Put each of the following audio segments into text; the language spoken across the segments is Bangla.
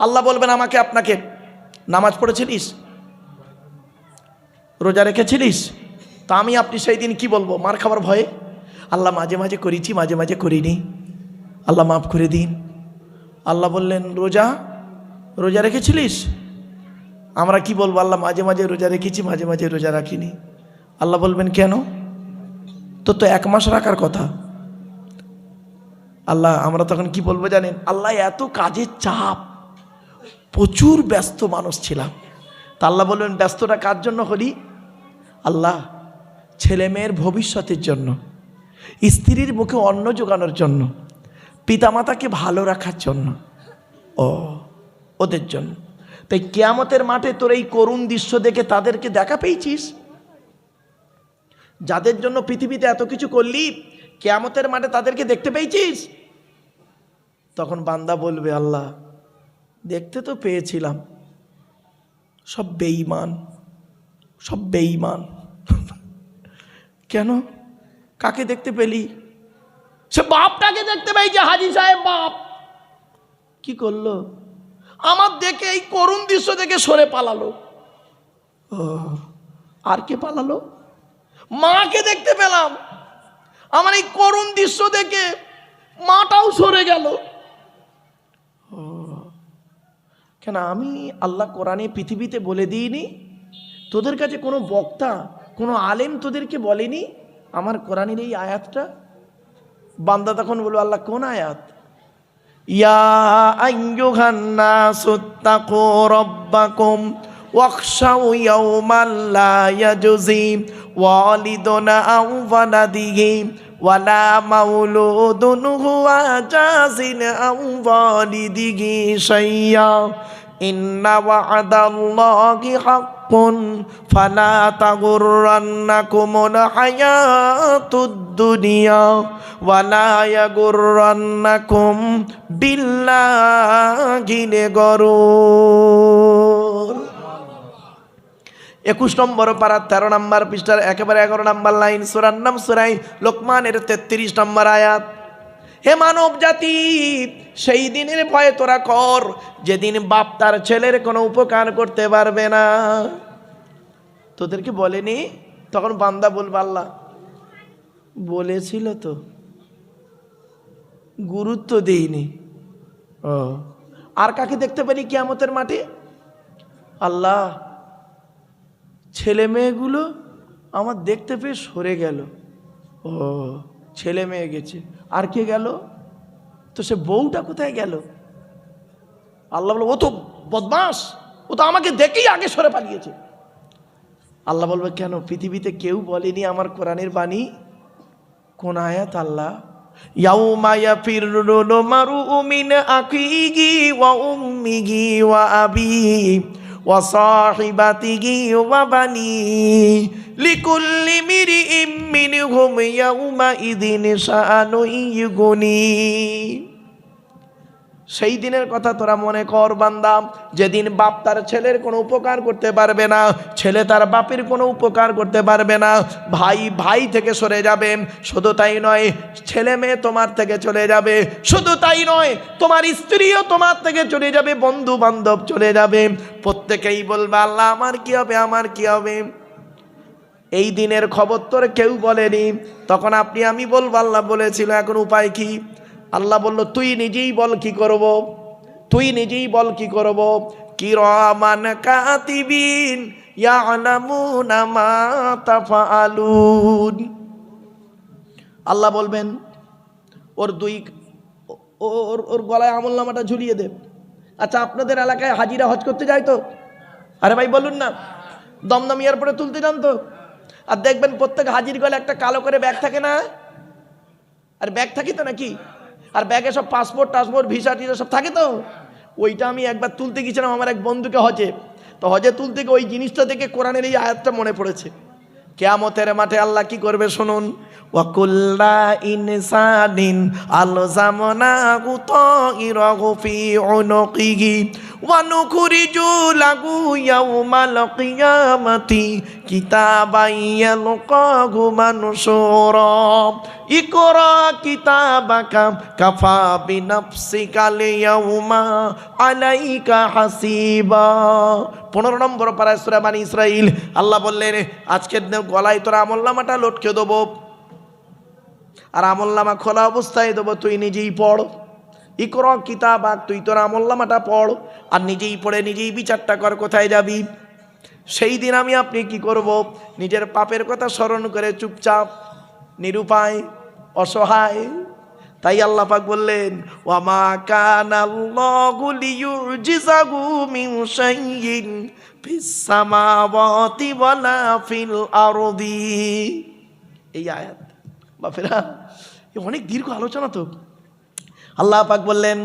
আল্লাহ বলবেন আমাকে, আপনাকে, নামাজ পড়েছিলিস, রোজা রেখেছিলিস? তা আমি আপনি সেই দিন কি বলবো মার খাবার ভয়ে? আল্লাহ মাঝে মাঝে করেছি, মাঝে মাঝে করিনি, আল্লাহ মাফ করে দিন। আল্লাহ বললেন রোজা রেখেছিলিস? আমরা কি বলবো? আল্লাহ মাঝে মাঝে রোজা রেখেছি, মাঝে মাঝে রোজা রাখিনি। আল্লাহ বলবেন কেন? তো 1 মাস রাখার কথা। আল্লাহ, আমরা তখন কি বলবো জানেন? আল্লাহ এত কাজের চাপ, প্রচুর ব্যস্ত মানুষ ছিলাম। তা আল্লাহ বলবেন ব্যস্তটা কার জন্য হলি? আল্লাহ ছেলে মেয়ের ভবিষ্যতের জন্য, স্ত্রীর মুখে অন্ন জোগানোর জন্য, পিতামাতাকে ভালো রাখার জন্য, ওদের জন্য। তাই কিয়ামতের মাঠে তোর এই করুণ দৃশ্য দেখে তাদেরকে দেখা পেয়েছিস? যাদের জন্য পৃথিবীতে এত কিছু করলি, কিয়ামতের মাঠে তাদেরকে দেখতে পেয়েছিস? তখন বান্দা বলবে আল্লাহ দেখতে তো পেয়েছিলাম, সব বেঈমান, সব বেঈমান। কেন? কাকে দেখতে পেলি? সে বাপটাকে দেখতে পেয়েছে। হাজী সাহেব বাপ কি করলো? আমার দেখে এই করুণ দৃশ্য দেখে সরে পালালো। আর কে পালালো? মাকে দেখতে পেলাম, আমার এই করুণ দৃশ্য দেখে মাটাও সরে গেল। কেন? আমি আল্লাহ কোরআনে পৃথিবীতে বলে দিইনি? তোদের কাছে কোনো বক্তা, কোনো আলেম তোদেরকে বলেনি আমার কোরআনের এই আয়াতটা? বান্দা তখন বলবো আল্লাহ কোন আয়াত? ইয়া আইয়ুহান নাসুত্তাকু রাব্বাকুম ওয়াখশাউ ইয়াওমান লা ইয়াজজি ওয়ালিদুন আন ওয়ালাদিহি ওয়ালা মাউলুদুন হুয়া জাযিন আন ওয়ালিদিহি শাইয়্যা ইন্না ওয়া'দাল্লাহি হাক্কুন ফালা তাগুররান্নাকুমুল হায়াতুদ দুনিয়া ওয়ালা ইয়াগুররান্নাকুম বিল্লাহিল গরুর। 21 নম্বর পারা 13 নম্বর পৃষ্ঠার একেবারে 11 নম্বর লাইন, সূরার নাম সূরা লোকমানের 33 নম্বর আয়াত। হে মানব জাতি, সেই দিনের ভয়ে তোরা কর যেদিন বাপ তার ছেলের কোনো উপকার করতে পারবে না। তোদেরকে বলেনি? তখন বান্দা বলবে আল্লাহ বলেছিল তো, গুরুত্ব দেইনি। আর কাকে দেখতে পারি কিয়ামতের মাঠে? আল্লাহ ছেলে মেয়েগুলো আমার দেখতে পেয়ে সরে গেল। ছেলে মেয়ে গেছে, আর কে গেল? তো সে বউটা কোথায় গেল? আল্লাহ বলবে ও তো বদমাস, ও তো আমাকে দেখেই আগে সরে পালিয়েছে। আল্লাহ বলবে কেন? পৃথিবীতে কেউ বলেনি আমার কোরআনের বাণী? কোন আয়াত? আল্লাহ ইয়াউমা ইয়াফিরুল মারউ মিন আখিহি ওয়া উম্মিহি ওয়া আবিহি ওয়া সাহিবাতিহি ওয়া বানি লিকুল্লি মিরইম মিনহুম ইয়াউমা ইযিন শাআনুন ইউগনি। সেই দিনের কথা তোরা মনে কর বান্দা, যেদিন বাপ তার ছেলের কোনো উপকার করতে পারবে না, ছেলে তার বাপের কোনো উপকার করতে পারবে না, ভাই ভাই থেকে সরে যাবে। শুধু তাই নয়, ছেলে মেয়ে তোমার থেকে চলে যাবে। শুধু তাই নয়, তোমার স্ত্রীও তোমার থেকে চলে যাবে, বন্ধু বান্ধব চলে যাবে। প্রত্যেকেই বলবে আল্লাহ আমার কি হবে, আমার কি হবে? এই দিনের খবর তোর কেউ বলেনি। তখন আপনি আমি বলবো আল্লাহ বলেছিল, এখন উপায় কি? আল্লাহ বলল তুই নিজেই বল কি করব, তুই নিজেই বল কি করব। কিরামান কাতিবিন ইয়ালামুনা মা তাফআলুন। আল্লাহ বলবেন ওর গলায় আমলনামাটা ঝুলিয়ে দে। আচ্ছা আপনাদের এলাকায় হাজিরা হজ করতে যায় তো? আরে ভাই বলুন না, দমদম এয়ারপোর্টে তুলতে যান তো? আর দেখবেন প্রত্যেক হাজির গলায় একটা কালো করে ব্যাগ থাকে না? আর ব্যাগ থাকি তো নাকি? আর ব্যাগে সব পাসপোর্ট টাসপোর্ট ভিসা টিসা সব থাকে তো? ওইটা আমি একবার তুলতে গিয়েছিলাম আমার এক বন্ধুকে হজে। তো হজে তুলতে গিয়ে ওই জিনিসটা দেখে কোরআনের এই আয়াতটা মনে পড়েছে। কিয়ামতের মাঠে আল্লাহ কি করবে শুনুন, ওয়াকুল্লা ইনসানিন আলজামনাহু তাইরাহু ফি উনুকিহি ওয়া নুখরিজু লাহু ইয়াউমাল কিয়ামাতি কিতাবান ইয়ালকাহু মানশুরা ইকরা কিতাবাকা কাফা বিনাফসিকাল ইয়াউমা আলাইকা হাসিবা। 15 নম্বর পারা সূরা বনী ইসরাইল। আল্লাহ বললেন আজকের গলায় তোর আমলনামাটা লটকে দেবো, আর আমলনামা খোলা অবস্থায় দেবো, তুই নিজেই পড়। ইকরা কিতাবাক, তুই তোর আমলনামাটা পড় আর নিজেই পড়ে নিজেই বিচারটা কর কোথায় যাবি। সেই দিন আমি আপনি কি করব? নিজের পাপের কথা স্মরণ করে চুপচাপ, নিরুপায়, অসহায়। তাই আল্লাহ পাক বললেন ওয়া মা কানাল্লাহু লিইউজিজাহু মিন শাইইন ফিস সামাওয়াতি ওয়ালা ফিল আরদি। এই আয়াত বাপেরা অনেক দীর্ঘ আলোচনা তো। আল্লাহ পাক বললেন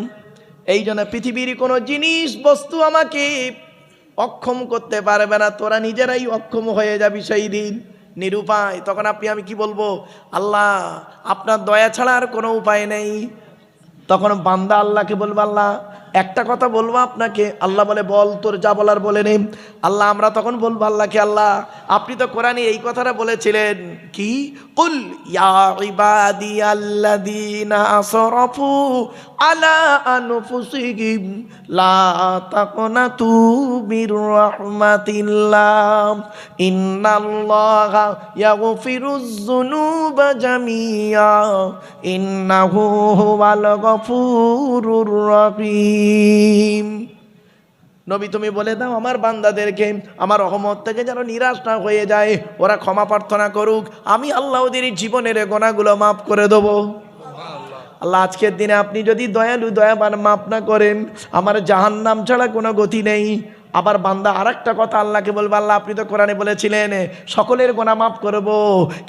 এই জন্য পৃথিবীর কোনো জিনিস বস্তু আমাকে অক্ষম করতে পারবে না, তোরা নিজেরাই অক্ষম হয়ে যাবি সেই দিন, নিরুপায়। তখন আমি কি বলবো? আল্লাহ আপনার দয়া ছাড়া আর কোনো উপায় নেই। তখন বান্দা আল্লাহকে বলবো আল্লাহ একটা কথা বলবো আপনাকে। আল্লাহ বলে বল, তোর যা বলার বলে নে। আল্লাহ আমরা তখন বলবো আল্লাহকে আল্লাহ আপনি তো কোরআনে এই কথাটা বলেছিলেন কি কুল ইয়া ইবাদিয়াল্লাযীনা আসরাফু আলা আনফুসিহিম লা তাকনাতু মির রাহমাতিল্লাহ ইন্নাল্লাহা ইয়াগফিরুয যুনুবা জামিয়া ইন্নাহু হুয়াল গফুরুর রহিম। নবী তুমি বলে দাও আমার বান্দাদেরকে আমার রহমত থেকে যেন নিরাশ না হয়ে যায়, ওরা ক্ষমা প্রার্থনা করুক, আমি আল্লাহ ওদের জীবনের গোনাগুলো মাফ করে দেবো। আল্লাহ আজকের দিনে আপনি যদি দয়ালু দয়াবান মাফ না করেন আমার জাহান্নাম ছাড়া কোনো গতি নেই। আবার বান্দা আর একটা কথা আল্লাহকে বলবো আল্লাহ আপনি তো কোরআনে বলেছিলেন সকলের গুনাহ মাফ করব,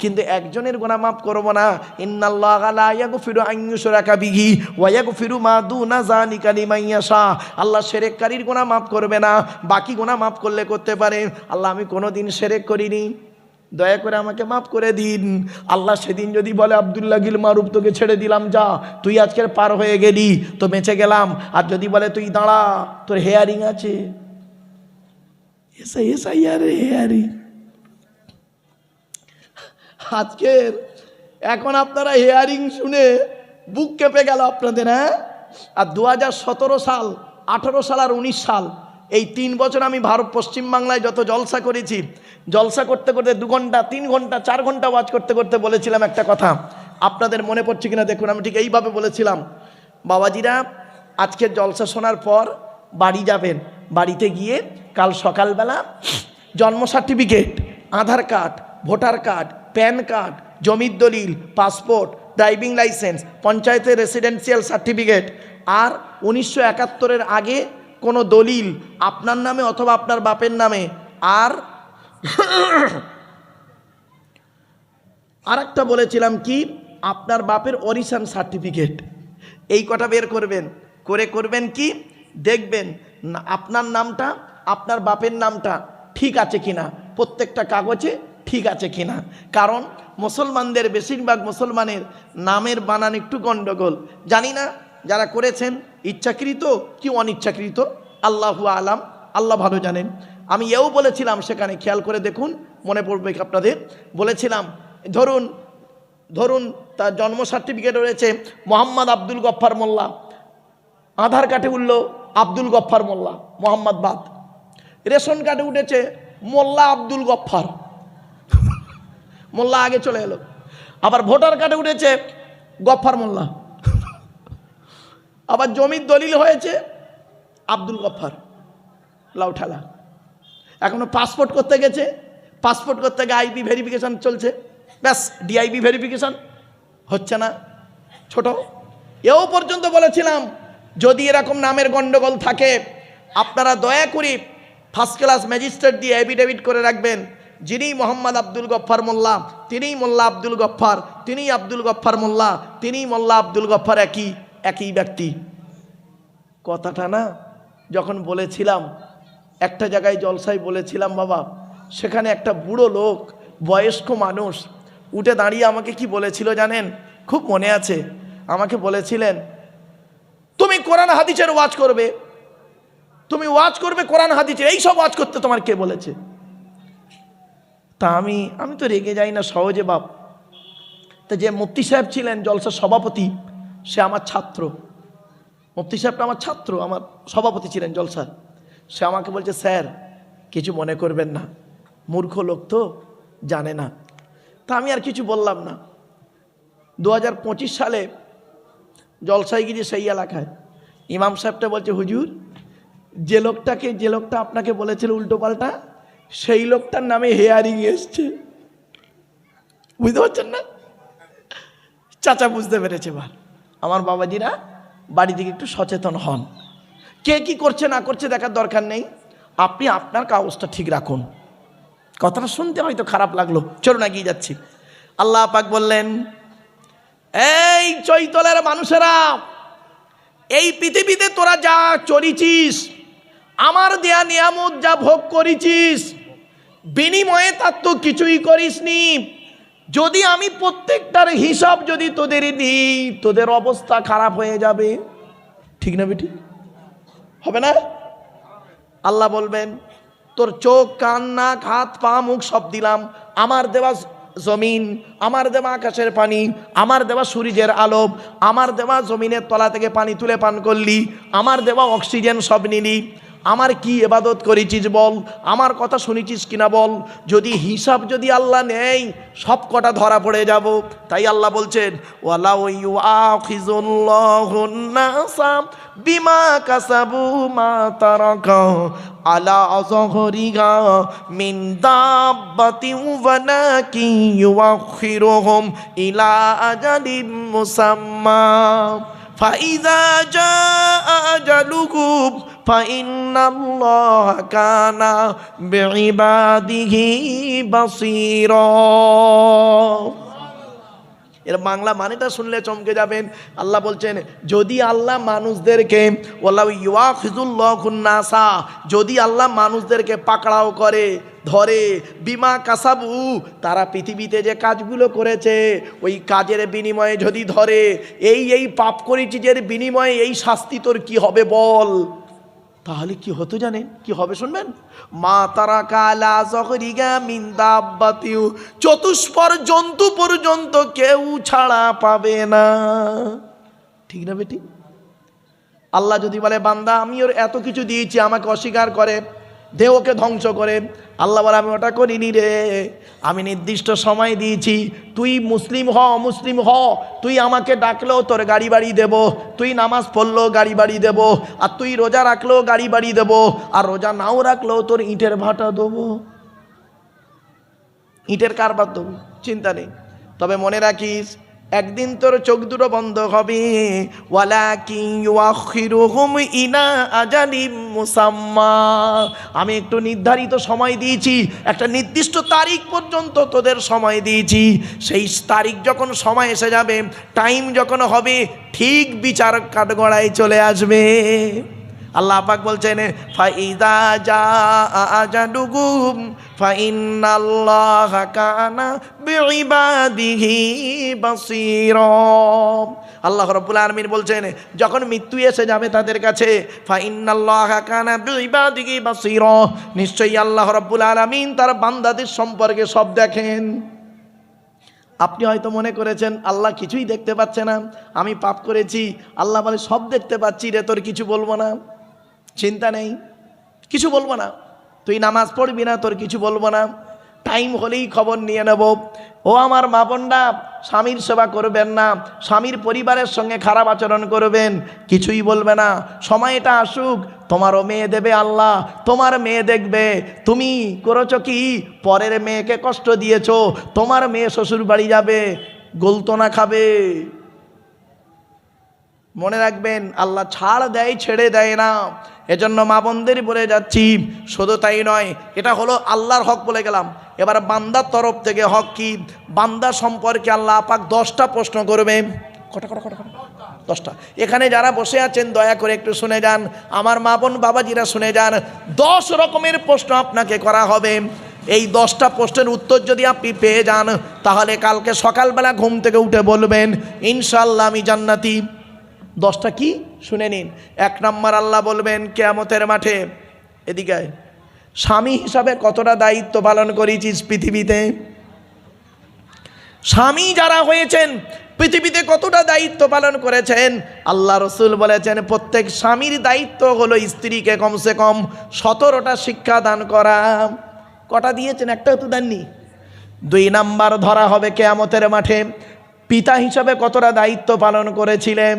কিন্তু একজনের গুনাহ মাফ করব না। ইন্নাল্লাহা লা ইয়াগফিরু আন ইউশরাকা বিহি ওয়া ইয়াগফিরু মা দুনা যালিকা লিমান ইয়াশা। আল্লাহ শিরককারীর গুনাহ মাফ করবে না, বাকি গুনাহ মাফ করলে করতে পারে। আল্লাহ আমি কোনোদিন শিরক করিনি, দয়া করে আমাকে মাফ করে দিন। আল্লাহ সেদিন যদি বলে আব্দুল্লাহ গিল মারুফ তোকে ছেড়ে দিলাম, যা তুই আজকের পার হয়ে গেলি তো বেঁচে গেলাম। আর যদি বলে তুই দাঁড়া তোর হেয়ারিং আছে, আজকের এখন আপনারা হেয়ারিং শুনে বুক কেঁপে গেল আপনাদের। হ্যাঁ, আর 2017 সাল 18 সাল আর 19 সাল এই 3 বছর আমি ভারত পশ্চিমবাংলায় যত জলসা করেছি, জলসা করতে করতে 2 ঘন্টা 3 ঘন্টা 4 ঘন্টা ওয়াজ করতে করতে বলেছিলাম একটা কথা, আপনাদের মনে পড়ছে কিনা দেখুন। আমি ঠিক এইভাবে বলেছিলাম, বাবাজিরা আজকের জলসা শোনার পর বাড়ি যাবেন, বাড়িতে গিয়ে কাল সকালবেলা জন্ম certificate, Aadhaar card, voter card, PAN card, জমির দলিল, পাসপোর্ট, ড্রাইভিং লাইসেন্স, পঞ্চায়েতের রেসিডেন্সিয়াল সার্টিফিকেট আর 1971-এর আগে কোনো দলিল আপনার নামে অথবা আপনার বাপের নামে, আর একটা বলেছিলাম কি আপনার বাপের অরিজিন সার্টিফিকেট, এই কটা বের করবেন। করবেন কি দেখবেন আপনার নামটা আপনার বাপের নামটা ঠিক আছে কিনা, প্রত্যেকটা কাগজে ঠিক আছে কিনা। কারণ মুসলমানদের বেশিরভাগ মুসলমানের নামের বানান একটু গন্ডগোল, জানি না যারা করেছেন ইচ্ছাকৃত কি অনিচ্ছাকৃত, আল্লাহু আলাম, আল্লাহ ভালো জানেন। আমি এও বলেছিলাম সেখানে, খেয়াল করে দেখুন মনে পড়বে আপনাদের, বলেছিলাম ধরুন তার জন্ম সার্টিফিকেট রয়েছে মোহাম্মদ আব্দুল গফফার মোল্লা, আধার কার্ডে উঠল আব্দুল গফফার মোল্লা, মোহাম্মদ বাদ। রেশন কার্ডে উঠেছে মোল্লা আব্দুল গফফার, মোল্লা আগে চলে এলো। আবার ভোটার কার্ডে উঠেছে গফফার মোল্লা, আবার জমির দলিল হয়েছে আব্দুল গফফার, লাউঠালা। এখনো পাসপোর্ট করতে গেছে, পাসপোর্ট করতে গিয়ে আইপি ভেরিফিকেশন চলছে, ব্যাস ডিআইবি ভেরিফিকেশন হচ্ছে না। ছোট এও পর্যন্ত বলেছিলাম যদি এরকম নামের গন্ডগোল থাকে আপনারা দয়া করে ফার্স্ট ক্লাস ম্যাজিস্ট্রেট দিয়ে এফিডেভিট করে রাখবেন, যিনি মোহাম্মদ আব্দুল গফফার মোল্লা তিনিই মোল্লা আব্দুল গফফার, তিনিই আব্দুল গফফার মোল্লা, তিনিই মোল্লা আব্দুল গফফার, একই ব্যক্তি। কথাটা না যখন বলেছিলাম একটা জায়গায় জলসায় বলেছিলাম বাবা, সেখানে একটা বুড়ো লোক বয়স্ক মানুষ উঠে দাঁড়িয়ে আমাকে কি বলেছিল জানেন, খুব মনে আছে, আমাকে বলেছিলেন তুমি কোরআন হাদিসের ওয়াজ করবে। তুমি ওয়াজ করবে কোরআন হাদিসের, এইসব ওয়াজ করতে তোমার কে বলেছে? তা আমি তো রেগে যাই না সহজে বাপ। তা যে মুফতি সাহেব ছিলেন জলসার সভাপতি, সে আমার ছাত্র। মুফতি সাহেবটা আমার ছাত্র, আমার সভাপতি ছিলেন জলসার। সে আমাকে বলছে, স্যার কিছু মনে করবেন না, মূর্খ লোক তো, জানে না। তা আমি আর কিছু বললাম না। 2025 সালে জলসায় গিয়ে সেই এলাকায় ইমাম সাহেবটা বলছে, হুজুর যে লোকটা আপনাকে বলেছিল উল্টো পাল্টা, সেই লোকটার নামে হেয়ারিং এসছে। বুঝতে পারছেন না? চাচা বুঝতে পেরেছে। আমার বাবাজিরা বাড়ি থেকে একটু সচেতন হন। কে কি করছে না করছে দেখার দরকার নেই, আপনি আপনার কাগজটা ঠিক রাখুন। কথাটা শুনতে হয়তো খারাপ লাগলো, চলুন এগিয়ে যাচ্ছি। আল্লাহ পাক বললেন, এই চৈতলের মানুষেরা, এই পৃথিবীতে তোরা যা চরিছিস, আমার দেয়া নিয়ামত যা ভোগ করেছিস, বিনিময়ে তার তো কিছুই করিসনি। যদি আমি প্রত্যেকটার হিসাব যদি তোদের দিই, তোদের অবস্থা খারাপ হয়ে যাবে। ঠিক না বেটি? হবে না? আল্লাহ বলবেন, তোর চোখ, কান, নাক, হাত, পা, মুখ সব দিলাম, আমার দেওয়া জমিন, আমার দেওয়া আকাশের পানি, আমার দেওয়া সূর্যের আলো, আমার দেওয়া জমিনের তলা থেকে পানি তুলে পান করলি, আমার দেওয়া অক্সিজেন সব নিলি। আমার কি ইবাদত করেছিস বল, আমার কথা শুনেছিস কিনা বল। যদি হিসাব যদি আল্লাহ নেই, সব কটা ধরা পড়ে যাব। তাই আল্লাহ বলছেন, ওয়ালাউ ইউআখিযুল্লাহুন নাসা বিমা কাসাবু মা তারাকা আলা যহরিহা মিন দাব্বাতিন ওয়ালাকিন ইউআখিরুহুম ইলা আজালিন মুসাম্মা ফাইযা জাআ আজালুহুম ফাইন্নাল্লাহা কানা বিইবাদিহি বাসীরা। এর বাংলা মানেটা শুনলে চমকে যাবেন। আল্লাহ বলছেন, যদি আল্লাহ মানুষদেরকে, ওয়ালাউ ইউআখিযুল্লাহুন নাসা, যদি আল্লাহ মানুষদেরকে পাকড়াও করে, ধরে, বিমা কাসাবু, তারা পৃথিবীতে যে কাজগুলো করেছে ওই কাজের বিনিময়ে যদি ধরে, এই পাপ করেছিস এর বিনিময়ে এই শাস্তি তোর কি হবে বল, তাহলে কি হতো জানেন? কি হবে শুনবেন? মা তারাকা আলা যহরিহা মিন দাব্বাতিন, চতুষ্পদ জন্তু পর্যন্ত কেউ ছাড়া পাবে না। ঠিক না বেটি? আল্লাহ যদি বলে, বান্দা আমি ওর এত কিছু দিয়েছি, আমাকে অস্বীকার করে, দেহকে ধ্বংস করে, আল্লাহ বলে, আমি ওটা করিনি রে, আমি নির্দিষ্ট সময় দিয়েছি, তুই মুসলিম হ, মুসলিম হ, তুই আমাকে ডাকলেও তোর গাড়ি বাড়ি দেব, তুই নামাজ পড়লেও গাড়ি বাড়ি দেব, আর তুই রোজা রাখলেও গাড়ি বাড়ি দেব, আর রোজা নাও রাখলেও তোর ইটের ভাটা দেবো, ইটের কারবার দেবো, চিন্তা নেই। তবে মনে রাখিস, একদিন তোর চোখ দুটো বন্ধ হবে। ওয়ালাকিন ইউআখিরুহুম ইলা আজালিম মুসাম্মা, আমি একটু নির্ধারিত সময় দিয়েছি, একটা নির্দিষ্ট তারিখ পর্যন্ত তোদের সময় দিয়েছি। সেই তারিখ যখন সময় এসে যাবে, টাইম যখন হবে, ঠিক বিচার কাঠগড়ায় চলে আসবে। আল্লাহ পাক বলছেন, ফাইযা জাআ আজালুহুম ফাইন্নাল্লাহা কানা বিইবাদিহি বাসীরা। আল্লাহ রাব্বুল আলামিন বলছেন, যখন মৃত্যু এসে যাবে তাদের কাছে, ফাইন্নাল্লাহা কানা বিইবাদিহি বাসীরা, নিশ্চয়ই আল্লাহ রাব্বুল আলামিন তার বান্দাদের সম্পর্কে সব দেখেন। আপনি হয়তো মনে করেছেন আল্লাহ কিছুই দেখতে পাচ্ছে না, আমি পাপ করেছি, আল্লাহ বলে সব দেখতে পাচ্ছি রে, তোর কিছু বলবো না, চিন্তা নেই, কিছু বলবো না, তুই নামাজ পড়বি না, তোর কিছু বলবো না, টাইম হলেই খবর নিয়ে নেব। ও আমার মা বোনরা, স্বামীর সেবা করবেন না, স্বামীর পরিবারের সঙ্গে খারাপ আচরণ করবেন, কিছুই বলবে না, সময়টা আসুক, তোমারও মেয়ে দেবে আল্লাহ, তোমার মেয়ে দেখবে তুমি করেছো কি, পরের মেয়েকে কষ্ট দিয়েছো, তোমার মেয়ে শ্বশুর বাড়ি যাবে, গোলতনা খাবে। মনে রাখবেন, আল্লাহ ছাড় দেয়, ছেড়ে দেয় না। এজন্য মা বোনদের বলে যাচ্ছি, শুধু তাই নয়, এটা হলো আল্লাহর হক বলে গেলাম, এবার বান্দার তরফ থেকে হক কি? বান্দা সম্পর্কে আল্লাহ পাক 10টা প্রশ্ন করবে। কটা 10টা। এখানে যারা বসে আছেন দয়া করে একটু শুনে যান, আমার মা বোন বাবাজিরা শুনে যান, 10 রকমের প্রশ্ন আপনাকে করা হবে। এই 10টা প্রশ্নের উত্তর যদি আপনি পেয়ে যান, তাহলে কালকে সকালবেলা ঘুম থেকে উঠে বলবেন, ইনশাআল্লাহ আমি জান্নাতি। 10টা কি শুনে নিন। 1 নম্বর আল্লাহ বলবেন কিয়ামতের মাঠে, এদিকে স্বামী হিসাবে কতটা দায়িত্ব পালন করেছিস পৃথিবীতে। স্বামী যারা হয়েছেন পৃথিবীতে কতটা দায়িত্ব পালন করেছেন। আল্লাহ রসুল বলেছেন প্রত্যেক স্বামীর দায়িত্ব হলো স্ত্রীকে কমসে কম 17টা শিক্ষা দান করা। কটা দিয়েছেন? একটাও তো দেননি। 2 নাম্বার ধরা হবে কিয়ামতের মাঠে পিতা হিসাবে কতটা দায়িত্ব পালন করেছিলেন।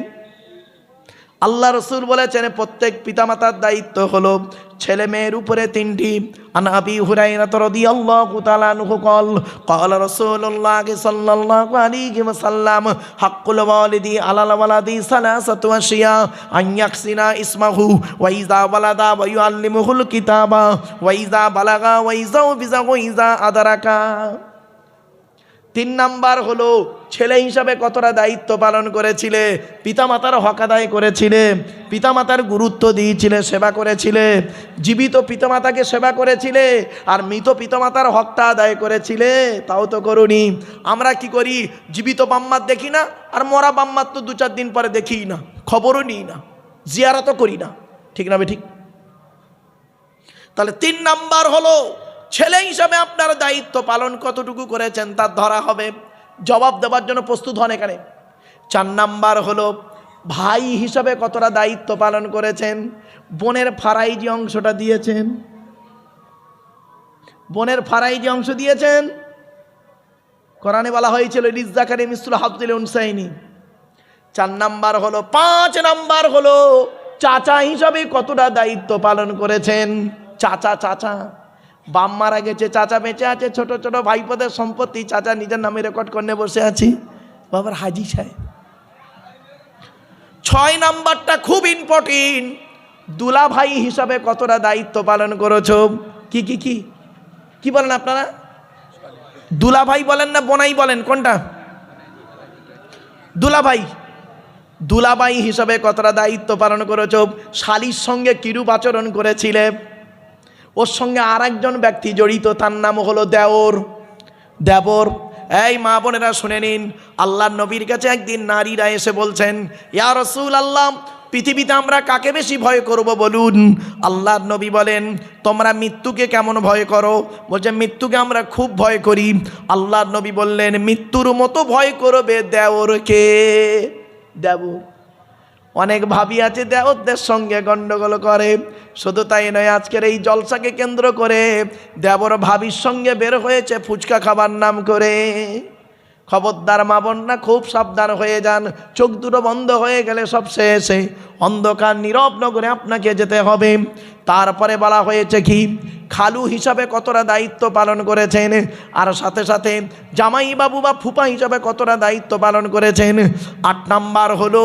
আল্লাহ রসুল বলেছেন প্রত্যেক পিতামাতার দায়িত্ব হলো ছেলে মেয়ের উপরে 3টি। আন আবি হুরায়রা রাদিয়াল্লাহু তাআলা আনহু ক্বালা রাসূলুল্লাহ সাল্লাল্লাহু আলাইহি ওয়াসাল্লাম হাক্কুল ওয়ালিদি আলাল ওয়ালাদি সালাসাতু আশিয়া আন ইয়াহসিনা ইসমাহু ওয়া ইযা ওয়ালাদা ওয়া ইউআল্লিমুহুল কিতাবা ওয়া ইযা বালাগা ওয়া ইযা বিযা ওয়া ইযা আদরাকা। 3 নাম্বার হলো ছেলে হিসাবে কতটা দায়িত্ব পালন করেছিলে, পিতামাতার হক আদায় করেছিলে, পিতামাতার গুরুত্ব দিয়েছিলে, সেবা করেছিলে। জীবিত পিতামাতাকে সেবা করেছিলে আর মৃত পিতামাতার হকটা আদায় করেছিলে, তাও তো করুনি। আমরা কি করি, জীবিত বাম্মার দেখি না, আর মরা বাম্মার তো 2-4 দিন পরে দেখি না, খবরও নিই না, জিয়ারতও করি না, ঠিক না ঠিক? তাহলে 3 নাম্বার হলো ছেলে হিসাবে আপনার দায়িত্ব পালন কতটুকু করেছেন তার ধরা হবে, জবাব দেওয়ার জন্য প্রস্তুত হন এখানে। 4 নাম্বার হলো ভাই হিসাবে কতটা দায়িত্ব পালন করেছেন। বোনের ফারাই যে অংশটা দিয়েছেন, বোনের ফারাই যে অংশ দিয়েছেন, কোরআনে বলা হয়েছিল লিজ্জাকারি মিসলু হাজ্জিল উনসাইনি। 4 নাম্বার হলো 5 নাম্বার হলো চাচা হিসাবে কতটা দায়িত্ব পালন করেছেন। চাচা বাম মারা গেছে, চাচা বেঁচে আছে, ছোট ছোট ভাইপোদের সম্পত্তি চাচা নিজের নামে রেকর্ড করে বসে আছি, বাবার হাজি সাহেব। 6 নাম্বারটা খুব ইম্পর্টেন্ট, দুলা ভাই হিসাবে কতটা দায়িত্ব পালন করেছো। কি কি কি কি বলেন আপনারা? দুলা ভাই বলেন না বোনাই বলেন, কোনটা? দুলা ভাই হিসাবে কতটা দায়িত্ব পালন করেছো। শালির সঙ্গে কিরূপ আচরণ করেছিলে। ওর সঙ্গে আর একজন ব্যক্তি জড়িত, তার নাম হলো দেবর। এই মা বোনেরা শুনে নিন, আল্লাহর নবীর কাছে একদিন নারীরা এসে বলছেন, ইয়া রাসূলুল্লাহ, পৃথিবীতে আমরা কাকে বেশি ভয় করব বলুন। আল্লাহর নবী বলেন, তোমরা মৃত্যুকে কেমন ভয় করো? বলছে মৃত্যুকে আমরা খুব ভয় করি। আল্লাহর নবী বললেন, মৃত্যুর মতো ভয় করবে দেওরকে। দেবর অনেক ভাবি আছে দেওরদের সঙ্গে গন্ডগোল করে। শুধু তাই নয়, আজকের এই জলসাকে কেন্দ্র করে দেবর ভাবির সঙ্গে বের হয়েছে ফুচকা খাবার নাম করে। খবরদার মা বোনরা খুব সাবধান হয়ে যান। চোখ দুটো বন্ধ হয়ে গেলে সব শেষে অন্ধকার নীরব নগরে আপনাকে যেতে হবে। তারপরে বলা হয়েছে কি, খালু হিসাবে কতটা দায়িত্ব পালন করেছেন, আর সাথে সাথে জামাই বাবু বা ফুপা হিসাবে কতটা দায়িত্ব পালন করেছেন। 8 নাম্বার হলো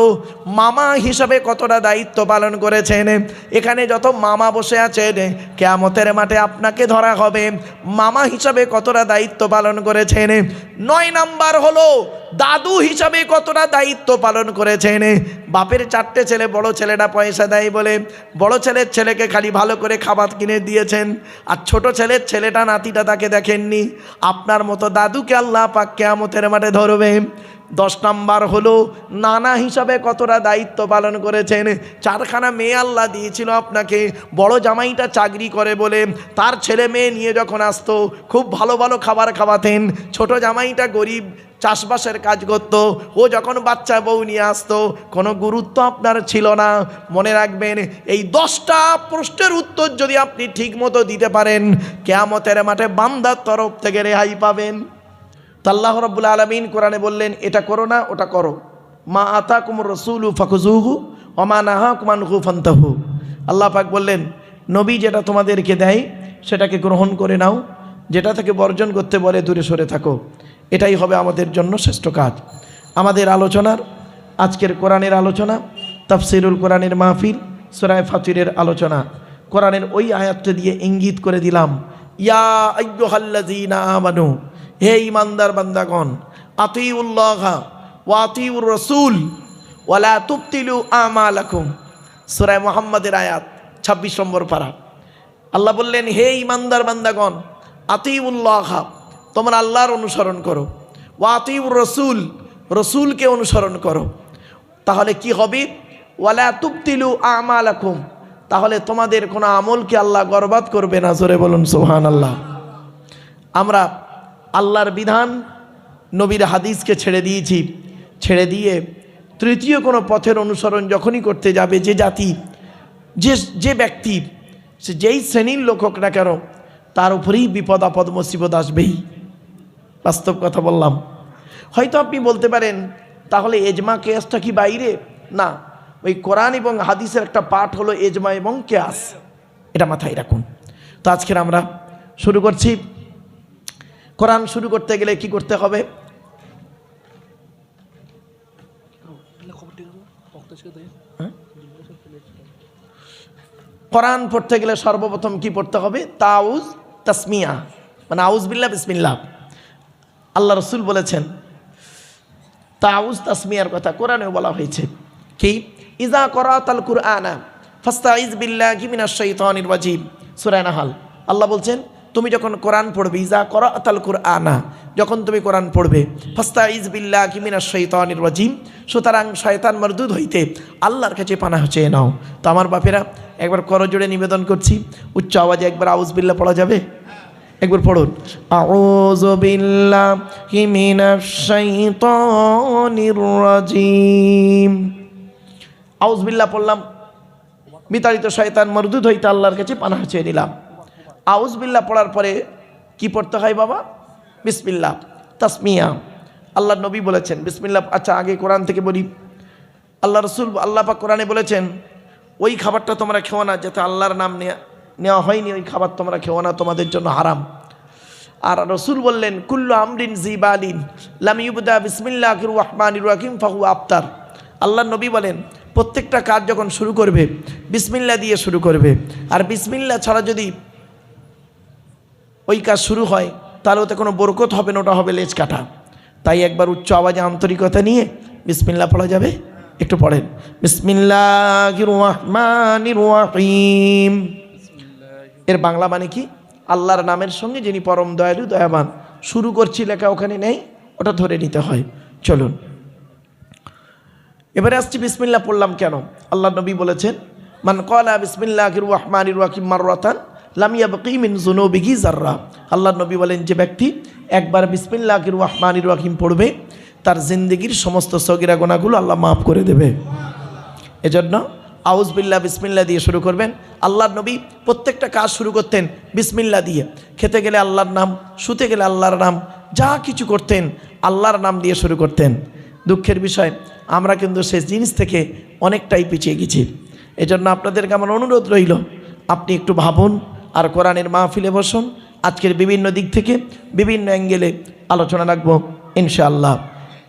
মামা হিসাবে কতটা দায়িত্ব পালন করেছেন। এখানে যত মামা বসে আছেন, কিয়ামতের মাঠে আপনাকে ধরা হবে মামা হিসাবে কতটা দায়িত্ব পালন করেছেন। 9 নাম্বার হলো দাদু হিসাবে কতটা দায়িত্ব পালন করেছেন। বাপের 4টে ছেলে, বড় ছেলেটা পয়সা দেয় বলে বড় ছেলের ছেলেকে খালি ভালো করে খাবার কিনে দিয়েছেন, আর ছোট ছেলের ছেলেটা নাতিটা তাকে দেখেননি। আপনার মতো দাদুকে আল্লাহ পাক কিয়ামতের মাঠে ধরবে। 10 নাম্বার হলো নানা হিসাবে কতটা দায়িত্ব পালন করেছেন। 4খানা মেয়ে আল্লাহ দিয়েছিল আপনাকে, বড় জামাইটা চাকরি করে বলে তার ছেলে মেয়ে নিয়ে যখন আসতো খুব ভালো ভালো খাবার খাওয়াতেন। ছোট জামাইটা গরিব, চাষবাসের কাজ করত, ও যখন বাচ্চা বউ নিয়ে আসতো কোনো গুরুত্ব আপনার ছিল না। মনে রাখবেন, এই 10টা প্রশ্নের উত্তর যদি আপনি ঠিক মতো দিতে পারেন, কিয়ামতের মাঠে বান্দার তরফ থেকে রেহাই পাবেন। তো আল্লাহ রাব্বুল আলামিন কোরআনে বললেন, এটা করো না, ওটা করো। মা আতাকুমুর রাসূলু ফাখুযুহু ওয়া মা নাহাকুম আনহু ফান্তাহু। আল্লাহ পাক বললেন, নবী যেটা তোমাদেরকে দেয় সেটাকে গ্রহণ করে নাও, যেটা থেকে বর্জন করতে বলে দূরে সরে থাকো। এটাই হবে আমাদের জন্য শ্রেষ্ঠ কাজ। আমাদের আলোচনার আজকের কোরআনের আলোচনা, তাফসিরুল কোরআনের মাহফিল, সূরা ফাতিরের আলোচনা। কোরআনের ওই আয়াতটা দিয়ে ইঙ্গিত করে দিলাম, ইয়া আইয়ুহাল্লাযীনা আমানু, হে ইমানদার বান্দাগণ, আতিউল্লাহ ওয়া আতিউর রাসূল ওয়া লা তুবতিলু আমালাকুম। সূরা মুহাম্মাদের আয়াত 26 নম্বর পারা। আল্লাহ বললেন, হে ইমানদার বান্দাগণ, আতিউল্লাহ, তোমরা আল্লাহর অনুসরণ করো, ওয়া আতিউর রাসূল, রসুলকে অনুসরণ করো। তাহলে কি হবে? ওয়ালা তুবতিলু আমালাকুম, তাহলে তোমাদের কোনো আমলকে আল্লাহ বরবাদ করবে না। জোরে বলুন সুবহানাল্লাহ। আমরা আল্লাহর বিধান নবীর হাদিসকে ছেড়ে দিয়েছি, ছেড়ে দিয়ে তৃতীয় কোনো পথের অনুসরণ যখনই করতে যাবে, যে জাতি যে ব্যক্তি সে যেই শ্রেণীর লোক হোক না কেন, তার উপরেই বিপদ আপদ মুসিবত আসবেই। বাস্তব কথা বললাম। হয়তো আপনি বলতে পারেন তাহলে এজমা কেয়াসটা কি বাইরে? না, ওই কোরআন এবং হাদিসের একটা পাঠ হলো এজমা এবং কেয়াস, এটা মাথায় রাখুন। তো আজকের আমরা শুরু করছি। কোরআন শুরু করতে গেলে কি করতে হবে? কোরআন পড়তে গেলে সর্বপ্রথম কি পড়তে হবে? তাউজ তাসমিয়া, মানে আউজ বিল্লাহ বিসমিল্লাহ। আল্লাহ রসুল বলেছেন তাউজ তাসমিয়ার কথা কোরআনেও বলা হয়েছে। কি? ইজা করাতাল কুরআনা ফাস্তাইজ বিল্লাহি মিনাশ শাইতানির রাজিম, সূরা নাহাল। আল্লাহ বলছেন তুমি যখন কোরআন পড়বে, ইজা করাতাল কুরআনা, যখন তুমি কোরআন পড়বে, ফাস্তাইজ বিল্লাহি মিনাশ শাইতানির রাজিম, সুতরাং শয়তান মারদুদ হইতে আল্লাহর কাছে পানাহ চেয়ে নাও। তো আমার বাপেরা একবার করজোড়ে নিবেদন করছি, উচ্চ আওয়াজে একবার আউজ বিল্লাহ পড়া যাবে? একবার পড়ুন, আউযু বিল্লাহি মিনাশ শাইতানির রাজিম। আউজ বিল্লাহ পড়লাম, বিতাড়িত শয়তান মারদুদ হইতে আল্লাহর কাছে পানাহ চেয়ে নিলাম। আউজ বিল্লাহ পড়ার পরে কি পড়তে হয় বাবা? বিসমিল্লাহ তাসমিয়া। আল্লাহ নবী বলেছেন বিসমিল্লাহ। আচ্ছা, আগে কোরআন থেকে বলি। আল্লাহ রসুল, আল্লাহ পাক কোরআনে বলেছেন ওই খাবারটা তোমরা খেও না যাতে আল্লাহর নাম নেওয়া হয়নি, ওই খাবার তোমরা খেও না, তোমাদের জন্য হারাম। আর রসুল বললেন কুল্লু আমরিন জিবালিন লাম ইউবদা বিসমিল্লাহির রহমানির রহিম ফাহু আফতার। আল্লাহ নবী বলেন প্রত্যেকটা কাজ যখন শুরু করবে বিসমিল্লাহ দিয়ে শুরু করবে, আর বিসমিল্লাহ ছাড়া যদি ওই কাজ শুরু হয় তাহলে ওতে কোনো বরকত হবে না, ওটা হবে লেজ কাটা। তাই একবার উচ্চ আওয়াজে আন্তরিকতা নিয়ে বিসমিল্লাহ পড়া যাবে? একটু পড়েন, বিসমিল্লাহির রহমানির রহিম। এর বাংলা মানে কি? আল্লাহর নামের সঙ্গে যিনি পরম দয়ালু দয়াবান। শুরু করছি লেখা ওখানে নেই, ওটা ধরে নিতে হয়। চলুন এবারে আসছি বিসমিল্লাহ পড়লাম কেন? আল্লাহ নবী বলেছেন মান ক্বালা বিসমিল্লাহির রহমানির রহিম মাররাতান লাম ইয়াবকি মিন যুনুবিহি যাররা। আল্লাহ নবী বলেন যে ব্যক্তি একবার বিসমিল্লাহির রহমানির রহিম পড়বে তার জিন্দেগির সমস্ত সগীরা গুনাহগুলো আল্লাহ মাফ করে দেবে। এজন্য আউজ বিল্লাহ বিসমিল্লাহ দিয়ে শুরু করবেন। আল্লাহর নবী প্রত্যেকটা কাজ শুরু করতেন বিসমিল্লাহ দিয়ে। খেতে গেলে আল্লাহর নাম, শুতে গেলে আল্লাহর নাম, যা কিছু করতেন আল্লাহর নাম দিয়ে শুরু করতেন। দুঃখের বিষয় আমরা কিন্তু সেই জিনিস থেকে অনেকটাই পিছিয়ে গেছি। এজন্য আপনাদেরকে আমার অনুরোধ রইল আপনি একটু ভাবুন আর কোরআনের মাহফিলে বসুন। আজকের বিভিন্ন দিক থেকে বিভিন্ন অ্যাঙ্গেলে আলোচনা রাখবো ইনশাআল্লাহ।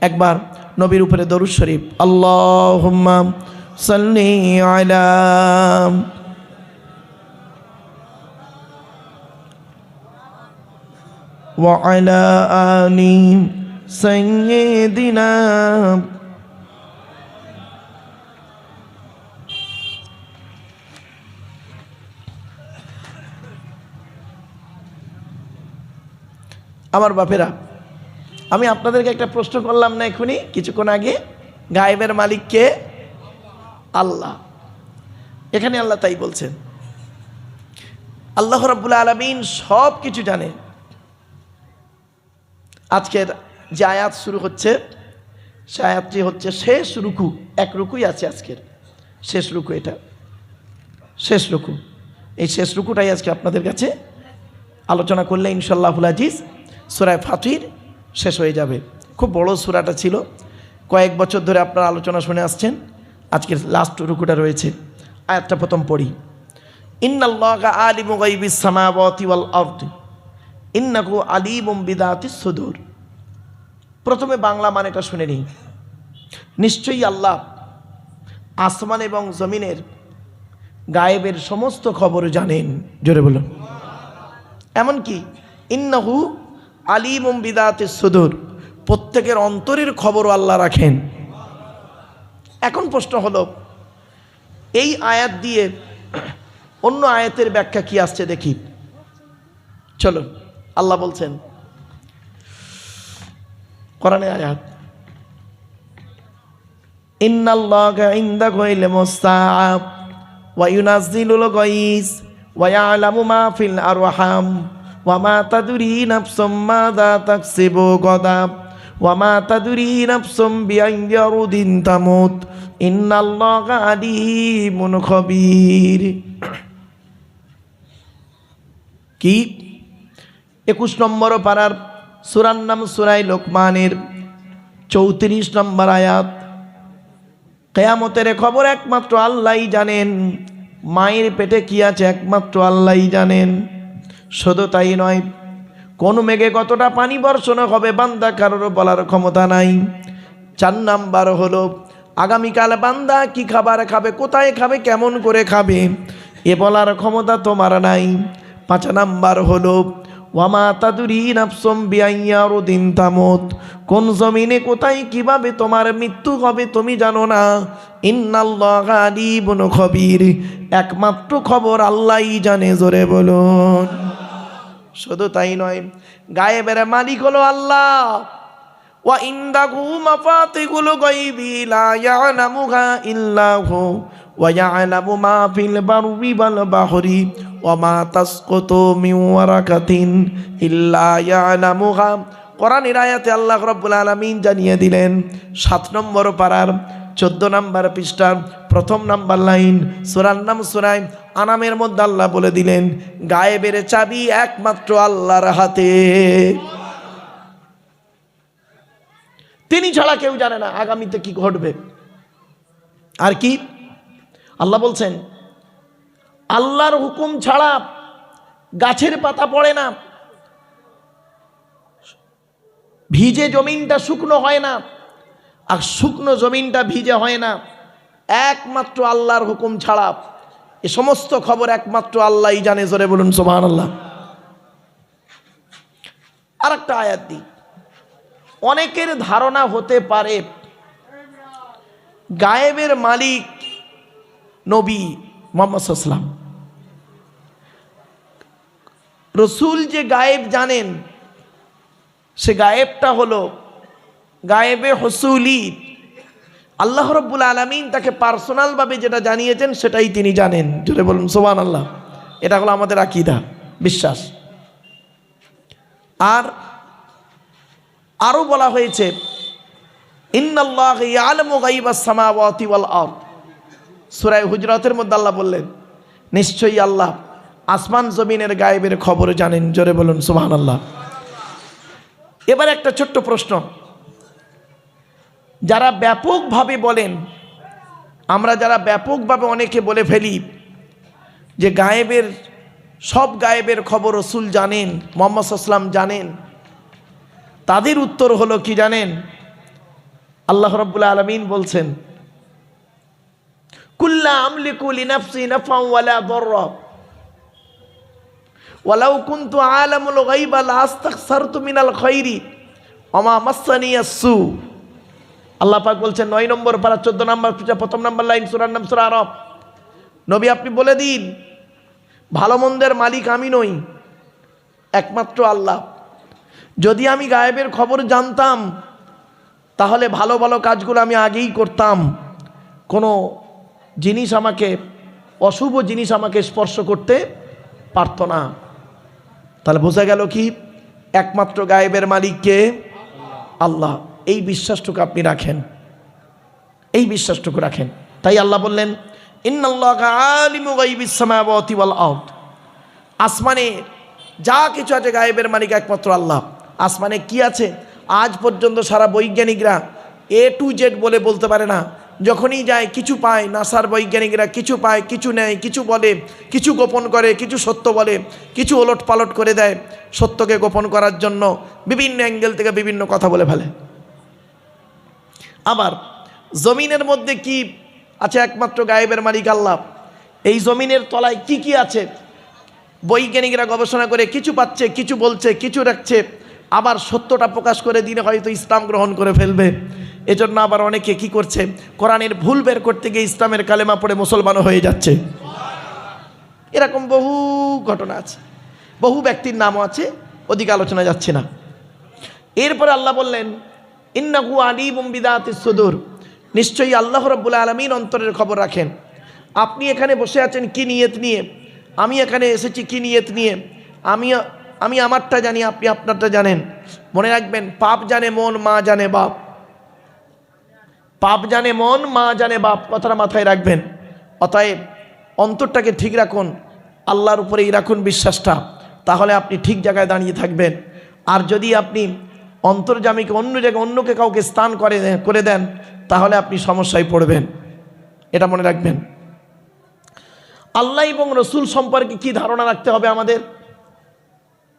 একবার নবীর উপরে দরুদ শরীফ, আল্লাহুম্মা সাল্লি আলা ওয়া আলা আলি সাইয়্যিদিনা। আমার বাপেরা, আমি আপনাদেরকে একটা প্রশ্ন করলাম না এখনই কিছুক্ষণ আগে, গায়েবের মালিক কে? আল্লাহ। এখানে আল্লাহ তাই বলছেন। আল্লাহ রাব্বুল আলামিন সব কিছু জানে। আজকের যে আয়াত শুরু হচ্ছে সে আয়াতটি হচ্ছে শেষ রুকু। এক রুকুই আছে আজকের, শেষ রুকু। এটা শেষ রুকু। এই শেষ রুকুটাই আজকে আপনাদের কাছে আলোচনা করলে ইনশাআল্লাহুল আজিজ সূরা ফাতির শেষ হয়ে যাবে। খুব বড় সূরাটা ছিল, কয়েক বছর ধরে আপনারা আলোচনা শুনে আসছেন। আজকের লাস্ট রুকুটা রয়েছে। আয়াতটা প্রথম পড়ি, ইন্নাল্লাহা আলিমু গায়বিস সামাওয়াতি ওয়াল আরদি ইন্নাহু আলিমুম বিযাতিস সুদূর। প্রথমে বাংলা মানেটা শুনে নিই। নিশ্চয়ই আল্লাহ আসমান এবং জমিনের গায়েবের সমস্ত খবর জানেন। জোরে বলুন। এমনকি ইন্নাহু আলিমুম বিযাতিস সুদূর, প্রত্যেকের অন্তরের খবরও আল্লাহ রাখেন। এখন প্রশ্ন হলো এই আয়াত দিয়ে অন্য আয়াতের ব্যাখ্যা কি আসছে দেখি। চলো, আল্লাহ বলছেন কোরআনে আয়াত, ইন্নাল্লাহা ইনদাহু ইলমুস সাআ ওয়া ইউনাজ্জিলুল গায়স ওয়া ইয়ালামু মা ফিল আরহাম ওয়া মা তাদরি নাফসুম মাযা তাকসিবু গাদা ওয়া মা তাদরি নাফসুম বিআইয়ি আরদিন তামুত ইন্নাল্লাহা আলিমুন খবীর। কি 21 নম্বর পারার সূরার নাম সূরা লোকমানের 34 নম্বর আয়াত। কিয়ামতের খবর একমাত্র আল্লাহই জানেন, মায়ের পেটে কি আছে একমাত্র আল্লাহই জানেন। শুধু তাই নয়, কোন মেঘে কতটা পানি বর্ষণ হবে বান্দা কারোর বলার ক্ষমতা নাই। 4 নাম্বার হলো আগামীকাল বান্দা কি খাবার খাবে, কোথায় খাবে, কেমন করে খাবে, এ বলার ক্ষমতা তোমার নাই। 5 নাম্বার হলো ওয়ামা তাদরি নাফসুম বিআইয়ি আরদিন তামুত, কোন জমিনে কোথায় কিভাবে তোমার মৃত্যু হবে তুমি জানো না। ইন্নাল্লাহা আলিমুন খবীর, একমাত্র খবর আল্লাহই জানে। জোরে বলুন। শুধু তাই নয়, গায়েবের মালিক হলো আল্লাহ। ওয়া ইনদাহু মাফাতিহুল গায়বি লা ইয়ালামুহা ইল্লা হু ওয়া ইয়ালামু মা ফিল বাররি ওয়াল বাহরি ওয়া মা তাসকুতু মিন ওয়ারাকাতিন ইল্লা ইয়ালামুহা। কোরআনের আয়াতে আল্লাহ রাব্বুল আলামিন জানিয়ে দিলেন 7 নম্বর পারার 14 নম্বর পৃষ্ঠার 1 নম্বর লাইন, সূরার নাম সূরা আনামের মধ্যে আল্লাহ বলে দিলেন গায়েবের চাবি একমাত্র আল্লাহর হাতে। তিনি ছাড়া কেউ জানে না আগামীতে কি ঘটবে। আর কি আল্লাহ বলছেন, আল্লাহর হুকুম ছাড়া গাছের পাতা পড়ে না, ভিজে জমিনটা শুকনো হয় না, আর শুকনো জমিনটা ভিজে হয় না, একমাত্র আল্লাহর হুকুম ছাড়া। এ সমস্ত খবর একমাত্র আল্লাহই জানে। জোরে বলুন সুবহানাল্লাহ। আর একটা আয়াত দিই, অনেকের ধারণা হতে পারে গায়েবের মালিক নবী মুহাম্মদ সাল্লাল্লাহু আলাইহি ওয়াসাল্লাম, রসুল যে গায়েব জানেন সে গায়েবটা হলো গায়েবে হুসুলি। আল্লাহ রাব্বুল আলামিন তাকে পার্সোনালভাবে যেটা জানিয়েছেন সেটাই তিনি জানেন। জোরে বলুন সুবহানাল্লাহ। এটা হলো আমাদের আকীদা, বিশ্বাস। আর আরো বলা হয়েছে ইন্নাল্লাহা ইয়ালামু গায়বাস সামাওয়াতি ওয়াল আরদ। সূরা হুজরাতের মধ্যে আল্লাহ বললেন নিশ্চয়ই আল্লাহ আসমান জমিনের গায়েবের খবর জানেন। জোরে বলুন সুবহানাল্লাহ। এবার একটা ছোট্ট প্রশ্ন, যারা ব্যাপকভাবে বলেন, আমরা যারা ব্যাপকভাবে অনেকে বলে ফেলি যে গায়েবের সব গায়েবের খবর রাসূল জানেন, মুহাম্মদ সাল্লাল্লাহু আলাইহি ওয়াসাল্লাম জানেন, তাদের উত্তর হলো কি জানেন? আল্লাহ রাব্বুল আলামিন বলছেন কুল্লা আমলিকু লিনাফসি নাফআন ওয়ালা দাররা ওয়ালাউ কুনতু আলামুল গায়বা লাস্তাকসারতু মিনাল খায়রি ওয়া মা মাসসানিয়াস সু। আল্লাহ পাক বলছেন 9 নম্বর পারা 14 নম্বর পৃষ্ঠা 1 নম্বর লাইন, সূরার নাম সূরা আরাফ। নবী আপনি বলে দিন ভালো মন্দের মালিক আমি নই, একমাত্র আল্লাহ। যদি আমি গায়েবের খবর জানতাম তাহলে ভালো ভালো কাজগুলো আমি আগেই করতাম, কোনো জিনিস আমাকে অশুভ জিনিস আমাকে স্পর্শ করতে পারতো না। তাহলে বোঝা গেল কি একমাত্র গায়েবের মালিককে আল্লাহ। এই বিশ্বাসটুকু আপনি রাখেন, এই বিশ্বাসটুকু রাখেন। তাই আল্লাহ বললেন ইন্নাল্লাহা আলিমু গায়বিস সামাওয়াতি ওয়াল আরদ। আসমানে যা কিছু আছে গায়েবের মালিক একমাত্র আল্লাহ। আসমানে কি আছে আজ পর্যন্ত সারা বৈজ্ঞানিকরা A to Z বলে বলতে পারে না। যখনই যায় কিছু পায়, নাসার বৈজ্ঞানিকরা কিছু পায়, কিছু নেয়, কিছু বলে, কিছু গোপন করে, কিছু সত্য বলে, কিছু ওলট পালট করে দেয়। সত্যকে গোপন করার জন্য বিভিন্ন অ্যাঙ্গেল থেকে বিভিন্ন কথা বলে ফেলে। আবার জমিনের মধ্যে কি আছে একমাত্র গায়েবের মালিক আল্লাহ। এই জমিনের তলায় কি কি আছে বৈজ্ঞানিকরা গবেষণা করে কিছু পাচ্ছে, কিছু বলছে, কিছু রাখছে। আবার সত্যটা প্রকাশ করে দিলে হয়তো ইসলাম গ্রহণ করে ফেলবে। এজন্য আবার অনেকে কি করছে, কোরআনের ভুল বের করতে গিয়ে ইসলামের কালেমা পড়ে মুসলমানও হয়ে যাচ্ছে। এরকম বহু ঘটনা আছে, বহু ব্যক্তির নামও আছে, ওদিকে আলোচনা যাচ্ছে না। এরপরে আল্লাহ বললেন ইন্নাহু আলিমুম বিযাতিস সুদূর, নিশ্চয়ই আল্লাহ রাব্বুল আলামিন অন্তরের খবর রাখেন। আপনি এখানে বসে আছেন কি নিয়ত নিয়ে, আমি এখানে এসেছি কি নিয়ত নিয়ে, আমি আমারটা জানি, আপনি আপনারটা জানেন। মনে রাখবেন, পাপ জানে মন, মা জানে বাপ। পাপ জানে মন, মা জানে বাপ, কথাটা মাথায় রাখবেন। অতএব অন্তরটাকে ঠিক রাখুন, আল্লাহর উপরেই রাখুন বিশ্বাসটা, তাহলে আপনি ঠিক জায়গায় দাঁড়িয়ে থাকবেন। আর যদি আপনি অন্তর্যামীকে অন্য জায়গায় অন্যকে কাউকে স্থান করে দেন, তাহলে আপনি সমস্যায় পড়বেন, এটা মনে রাখবেন। আল্লাহ এবং রসুল সম্পর্কে কি ধারণা রাখতে হবে আমাদের?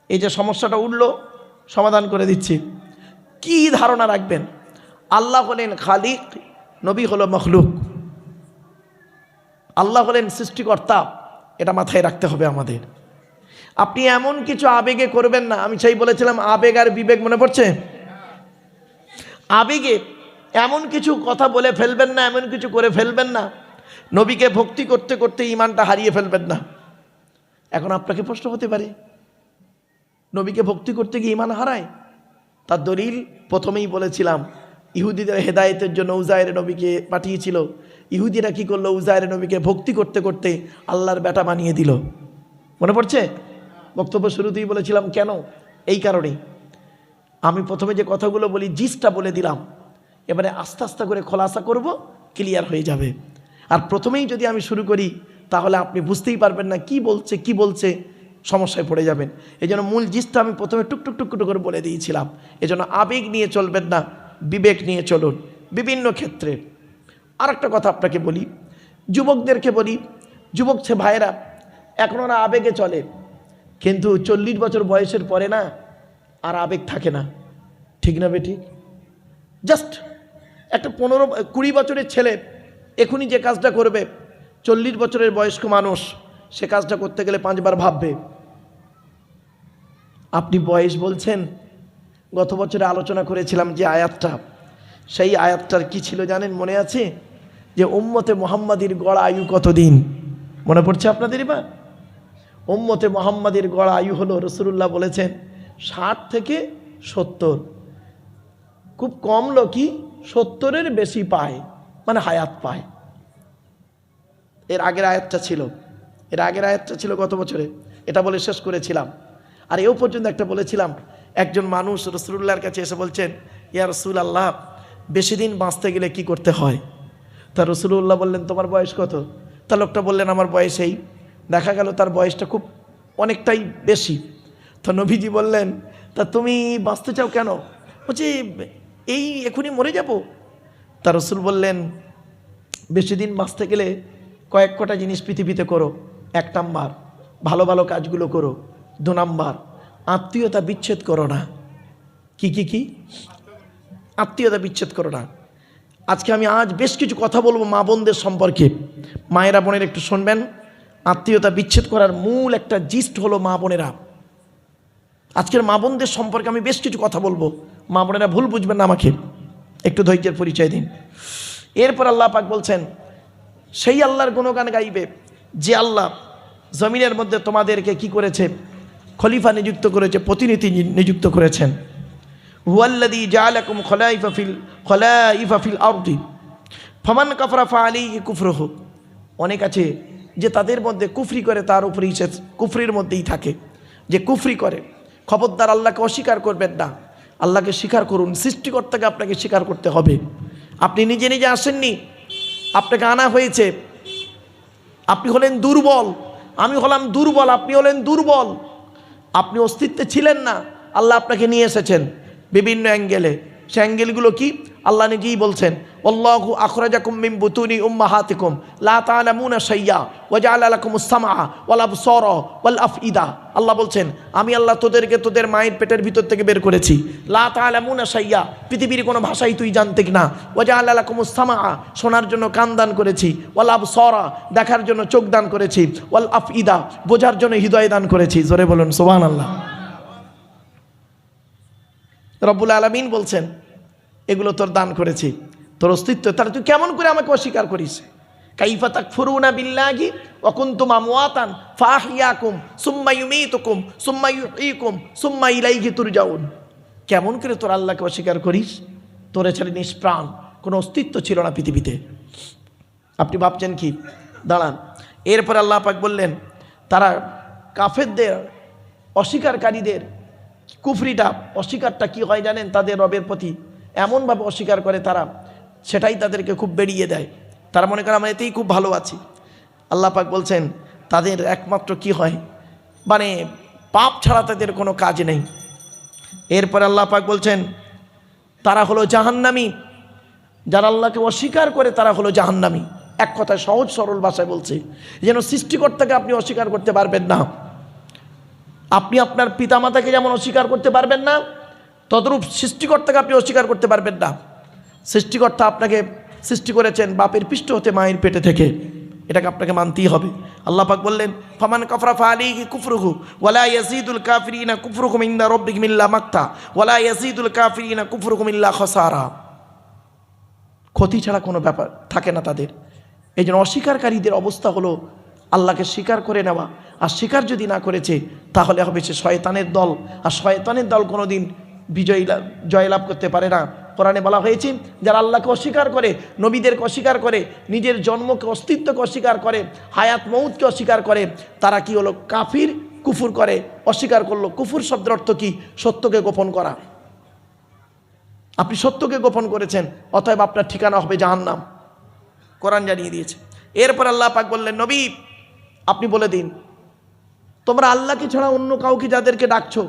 এই যে সমস্যাটা উঠল, সমাধান করে দিচ্ছি। কি ধারণা রাখবেন? আল্লাহ হলেন খালিক, নবী হলো মখলুক। আল্লাহ হলেন সৃষ্টিকর্তা, এটা মাথায় রাখতে হবে আমাদের। আপনি এমন কিছু আবেগে করবেন না, আমি সেই বলেছিলাম আবেগ আর বিবেক, মনে পড়ছে? আবেগে এমন কিছু কথা বলে ফেলবেন না, এমন কিছু করে ফেলবেন না, নবীকে ভক্তি করতে করতে ইমানটা হারিয়ে ফেলবেন না। এখন আপনাকে প্রশ্ন হতে পারে, নবীকে ভক্তি করতে গিয়ে ইমান হারায়? তার দলিল প্রথমেই বলেছিলাম, ইহুদিদের হেদায়েতের জন্য উজায়ের নবীকে পাঠিয়েছিল। ইহুদিরা কি করলো? উজায়ের নবীকে ভক্তি করতে করতে আল্লাহর বেটা বানিয়ে দিল। মনে পড়ছে? বক্তব্য শুরুতেই বলেছিলাম কেন, এই কারণেই। আমি প্রথমে যে কথাগুলো বলি জিসটা বলে দিলাম, এবারে আস্তে আস্তে করে খোলাসা করব, ক্লিয়ার হয়ে যাবে। আর প্রথমেই যদি আমি শুরু করি, তাহলে আপনি বুঝতেই পারবেন না কি বলছে, সমস্যায় পড়ে যাবেন। এই জন্য মূল জিসটা আমি প্রথমে টুকটুক টুকটুক করে বলে দিয়েছিলাম। এজন্য আবেগ নিয়ে চলবেন না, বিবেক নিয়ে চলুন বিভিন্ন ক্ষেত্রে। আর একটা কথা আপনাকে বলি, যুবকদেরকে বলি, যুবক ভাইয়েরা এখন ওরা আবেগে চলে, কিন্তু 40 বছর বয়সের পরে না আর আবেগ থাকে না, ঠিক না বেঠিক? জাস্ট একটা 15-20 বছরের ছেলে এখনই যে কাজটা করবে, 40 বছরের বয়স্ক মানুষ সে কাজটা করতে গেলে 5 বার ভাববে। আপনি বয়স বলছেন, গত বছরে আলোচনা করেছিলাম যে আয়াতটা, সেই আয়াতটার কি ছিল জানেন? মনে আছে? যে উম্মতে মুহাম্মাদির গড় আয়ু কতদিন? মনে পড়ছে আপনাদের? এবার উম্মতে মুহাম্মাদির গড় আয়ু হলো, রাসূলুল্লাহ বলেছেন 60 থেকে 70। খুব কম লোকই 70-এর বেশি পায়, মানে হায়াত পায়। এর আগের আয়াতটা ছিল গত বছরে, এটা বলে শেষ করেছিলাম। আর এও পর্যন্ত একটা বলেছিলাম, একজন মানুষ রাসূলুল্লাহর কাছে এসে বলছেন, ইয়া রাসূলুল্লাহ, বেশি দিন বাঁচতে গেলে কি করতে হয়? তা রাসূলুল্লাহ বললেন, তোমার বয়স কত? তা লোকটা বললেন, আমার বয়স এই। দেখা গেল তার বয়সটা খুব অনেকটাই বেশি। তো নবীজি বললেন, তা তুমি বাঁচতে চাও কেন? বলছি এই এখনই মরে যাব। তা রাসূল বললেন, বেশি দিন বাঁচতে গেলে কয়েক কটা জিনিস পৃথিবীতে করো। 1 নাম্বার, ভালো ভালো কাজগুলো করো। 2 নাম্বার, আত্মীয়তা বিচ্ছেদ করো না। কি আত্মীয়তা বিচ্ছেদ করো না। আজকে আমি বেশ কিছু কথা বলবো মা বোনদের সম্পর্কে। মায়েরা বোনের একটু শুনবেন। আত্মীয়তা বিচ্ছেদ করার মূল একটা জিস্ট হলো মা বোনেরা। আজকের মা বোনদের সম্পর্কে আমি বেশ কিছু কথা বলবো, মা বোনেরা ভুল বুঝবেন না, আমাকে একটু ধৈর্যের পরিচয় দিন। এরপর আল্লাহ পাক বলছেন, সেই আল্লাহর গুণগান গাইবে যে আল্লাহ জমিনের মধ্যে তোমাদেরকে কি করেছে? খলিফা নিযুক্ত করেছে, প্রতিনিধি নিযুক্ত করেছেন। হুয়াল্লাযী জাআলাকুম খলাইফা ফিল আরদি ফামান কাফারা ফাআলাইহি কুফরুহু। অনেক আছে যে তাদের মধ্যে কুফরি করে, তার উপরেই সে কুফরির মধ্যেই থাকে। যে কুফরি করে, খবরদার আল্লাহকে অস্বীকার করবেন না, আল্লাহকে স্বীকার করুন। সৃষ্টিকর্তাকে আপনাকে স্বীকার করতে হবে। আপনি নিজে নিজে আসেননি, আপনাকে আনা হয়েছে। আপনি হলেন দুর্বল, আমি হলাম দুর্বল, আপনি হলেন দুর্বল। আপনি অস্তিত্বে ছিলেন না, আল্লাহ আপনাকে নিয়ে এসেছেন বিভিন্ন অ্যাঙ্গেলে। সে অ্যাঙ্গেলগুলো কি? আল্লাহ নিজেই বলছেন, আল্লাহু আখরাজাকুম মিন বুতুনি উম্মাহাতিকুম লা তা'লামুনা শাইয়্যা ওয়া জাআলা লাকুমুস সামআ ওয়াল আবসারা ওয়াল আফইদা। আল্লাহ বলছেন, আমি আল্লাহ তোদেরকে তোদের মায়ের পেটের ভিতর থেকে বের করেছি। লা তা'লামুনা শাইয়্যা, পৃথিবীর কোনো ভাষাই তুই জানতে না। ওয়া জাআলা লাকুমুস সামআ, শোনার জন্য কান দান করেছি। ওয়াল আবসারা, দেখার জন্য চোখ দান করেছি। ওয়াল আফইদা, বোঝার জন্য হৃদয় দান করেছি। জোরে বলুন সুবহানাল্লাহ। রব্বুল আলামিন বলছেন, এগুলো তোর দান করেছি, তোর অস্তিত্ব, তাহলে তুই কেমন করে আমাকে অস্বীকার করিস? কাইফা তাকফুরুনা বিল্লাহি ওয়া কুনতুম আমওয়াতান ফাআহইয়াকুম সুম্মা ইউমীতুকুম সুম্মা ইউহয়ীকুম সুম্মা ইলাইহি তুরজাউন। কেমন করে তোর আল্লাহকে অস্বীকার করিস? তোরে ছেলে নিষ্প্রাণ, কোনো অস্তিত্ব ছিল না পৃথিবীতে। আপনি ভাবছেন কি? দাঁড়ান। এরপর আল্লাহ পাক বললেন তারা কাফেরদের, অস্বীকারীদের কুফরিটা, অস্বীকারটা কি হয় জানেন? তাদের রবের প্রতি এমনভাবে অস্বীকার করে তারা, সেটাই তাদেরকে খুব বেরিয়ে দেয়। তারা মনে করে আমরা এতেই খুব ভালো আছি। আল্লাহ পাক বলছেন তাদের একমাত্র কি হয়, মানে পাপ ছাড়া তাদের কোনো কাজ নেই। এরপর আল্লাহ পাক বলছেন তারা হলো জাহান্নামী। যারা আল্লাহকে অস্বীকার করে তারা হলো জাহান্নামী। এক কথায় সহজ সরল ভাষায় বলছে, যেন সৃষ্টিকর্তাকে আপনি অস্বীকার করতে পারবেন না। আপনি আপনার পিতামাতাকে যেমন অস্বীকার করতে পারবেন না, তদ্রূপ সৃষ্টিকর্তাকে আপনি অস্বীকার করতে পারবেন না। সৃষ্টিকর্তা আপনাকে সৃষ্টি করেছেন বাপের পৃষ্ঠ হতে, মায়ের পেটে থেকে, এটাকে আপনাকে মানতেই হবে। আল্লাহ পাক বললেন ফামান কাফারা ফাআলাইহি কুফরুহু ওয়ালা ইয়াজিদুল কাফিরিনা কুফরুহুম ইনদা রাব্বিহিম ইল্লা মাক্তা ওয়ালা ইয়াজিদুল কাফিরিনা কুফরুহুম ইল্লা খাসারা। ক্ষতি ছাড়া কোনো ব্যাপার থাকে না তাদের। এই জন্য অস্বীকারীদের অবস্থা হলো আল্লাহকে স্বীকার করে নেওয়া, আর স্বীকার যদি না করেছে তাহলে হবে সে শয়তানের দল, আর শয়তানের দল কোনোদিন জয়লাভ করতে পারে না। কোরআনে বলা হয়েছে যারা আল্লাহকে অস্বীকার করে, নবীদেরকে অস্বীকার করে, নিজের জন্মকে, অস্তিত্বকে অস্বীকার করে, হায়াত মৌতকে অস্বীকার করে, তারা কি হলো? কাফির, কুফর করে, অস্বীকার করলো। কুফর শব্দের অর্থ কি? সত্যকে গোপন করা। আপনি সত্যকে গোপন করেছেন, অতএব আপনার ঠিকানা হবে জাহান্নাম। কোরআন জানিয়ে দিয়েছে। এরপর আল্লাহ পাক বললেন নবী আপনি বলে দিন তোমরা আল্লাহকে ছাড়া অন্য কাউকে যাদেরকে ডাকছো